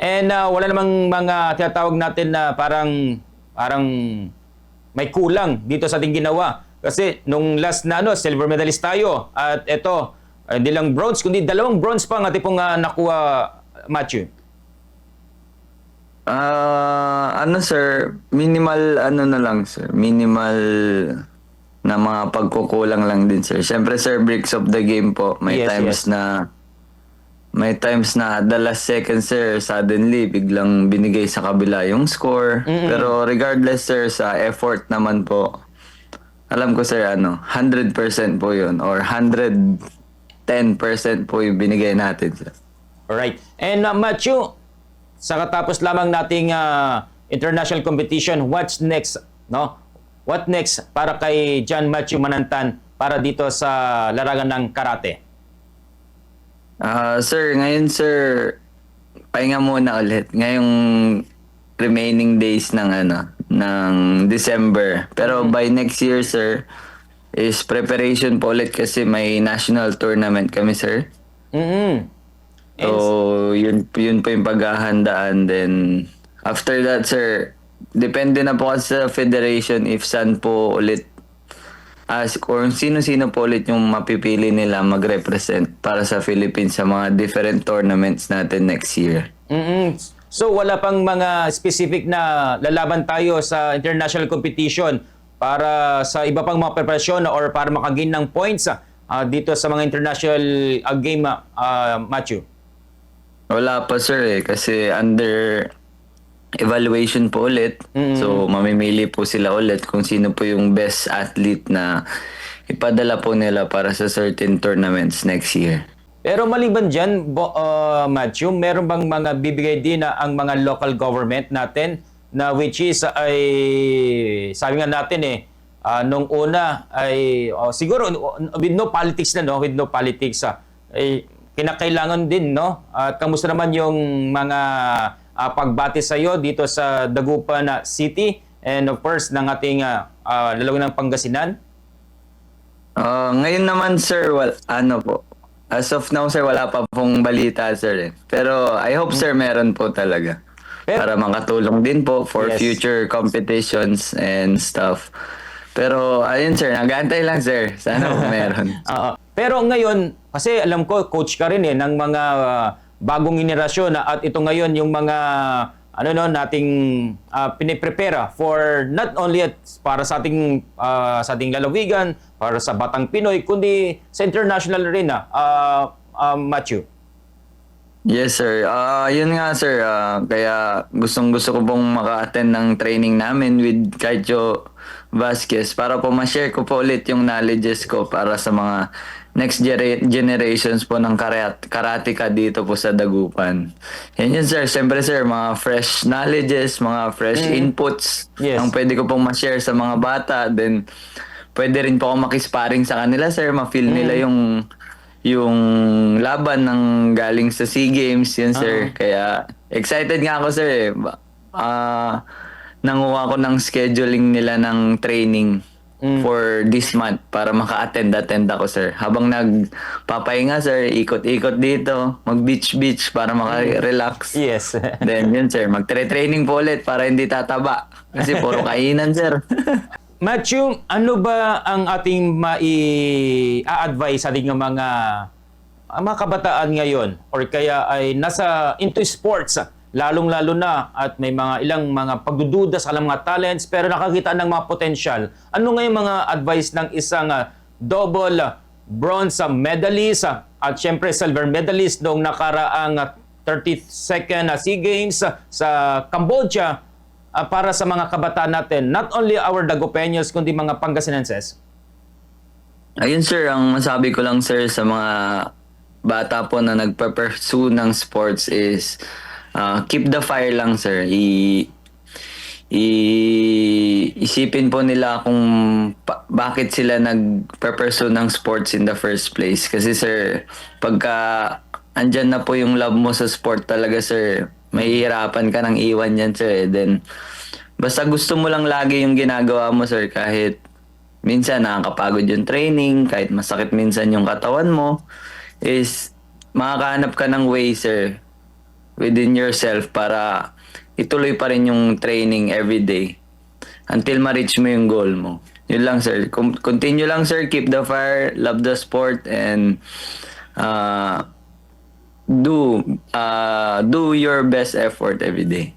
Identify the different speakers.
Speaker 1: And wala namang mga tinatawag natin na parang may kulang dito sa ating ginawa. Kasi nung last na silver medalist tayo at ito, hindi lang bronze kundi dalawang bronze pa ang ating pong nakuha, Matthew.
Speaker 2: Ano sir, minimal ano na lang sir, minimal na mga pagkukulang lang din sir. Siyempre sir, breaks of the game po.
Speaker 1: Yes.
Speaker 2: May times na the last second sir, suddenly biglang binigay sa kabila yung score. Pero regardless sir, sa effort naman po, alam ko sir, 100% po yun or 110% po yung binigay natin sir.
Speaker 1: Alright. And Matthew, sa katapos lamang nating international competition, what's next? No? What next para kay John Matthew Manantan para dito sa larangan ng karate?
Speaker 2: Sir, ngayon sir, pahinga muna ulit. Ngayong remaining days ng December. Pero by next year sir, is preparation po ulit kasi may national tournament kami sir.
Speaker 1: Mm-hmm.
Speaker 2: So, yun po yung paghahandaan. Then, after that, sir, depende na po kasi sa federation if saan po ulit, kung sino-sino po ulit yung mapipili nila mag-represent para sa Philippines sa mga different tournaments natin next year.
Speaker 1: Mm-hmm. So, wala pang mga specific na lalaban tayo sa international competition para sa iba pang mga preparasyon or para makagain ng points dito sa mga international game, Matthew?
Speaker 2: Wala pa sir kasi under evaluation po ulit. So mamimili po sila ulit kung sino po yung best athlete na ipadala po nila para sa certain tournaments next year.
Speaker 1: Pero maliban dyan, Matthew, meron bang mga bibigay din na ang mga local government natin na which is ay sabi nga natin nung una ay siguro with no politics with no politics ay kinakailangan din, no? At kamusta naman yung mga pagbati sa iyo dito sa Dagupan City and of course ng ating lalawin ng Pangasinan?
Speaker 2: Ngayon naman sir, po. As of now sir, wala pa pong balita sir. Pero I hope sir meron po talaga. Para makatulong din po for future competitions and stuff. Pero ayun sir, nag-aantay lang sir. Sana po meron.
Speaker 1: Pero ngayon, kasi alam ko, coach ka rin ng mga bagong henerasyon at ito ngayon yung mga nating piniprepare for not only para sa ating lalawigan, para sa Batang Pinoy, kundi sa international rin Matthew.
Speaker 2: Yes sir. Yun nga sir, kaya gustong-gusto ko pong maka-attend ng training namin with Kaicho Vasquez para po ma-share ko po ulit yung knowledges ko para sa mga next generations po ng karateka dito po sa Dagupan. Yan yun sir. Siyempre sir, mga fresh knowledges, mga fresh inputs ang pwede ko pong ma-share sa mga bata. Then, pwede rin po ako makisparing sa kanila sir. Ma-feel nila yung laban ng galing sa SEA Games. Yun sir. Kaya, excited nga ako sir nanguha ko ng scheduling nila ng training for this month para maka-attend ako sir. Habang nagpapahinga sir, ikot-ikot dito, mag-beach para maka-relax.
Speaker 1: Yes.
Speaker 2: Then yun sir, magtre-training po ulit para hindi tataba. Kasi puro kainan sir.
Speaker 1: Matthew, ano ba ang ating mai-advise sa ating mga kabataan ngayon or kaya ay nasa into sports lalong-lalo na at may ilang mga pagdududa sa kanilang mga talents pero nakakita ng mga potential. Ano ngayon mga advice ng isang double bronze medalist at syempre silver medalist noong nakaraang 32nd SEA Games sa Cambodia para sa mga kabataan natin, not only our Dagupeños kundi mga Pangasinenses?
Speaker 2: Ayun sir, ang masabi ko lang sir sa mga bata po na nagpa-pursue ng sports is keep the fire lang sir. Isipin po nila kung bakit sila nagpa-pursue ng sports in the first place. Kasi sir, pagka andyan na po yung love mo sa sport talaga sir, mahihirapan ka ng iwan yan sir. Then, basta gusto mo lang lagi yung ginagawa mo sir, kahit minsan nakakapagod yung training, kahit masakit minsan yung katawan mo, is makakahanap ka ng way sir within yourself para ituloy pa rin yung training every day until ma-reach mo yung goal mo. Yun lang, sir. Continue lang, sir. Keep the fire, love the sport, and do your best effort every day.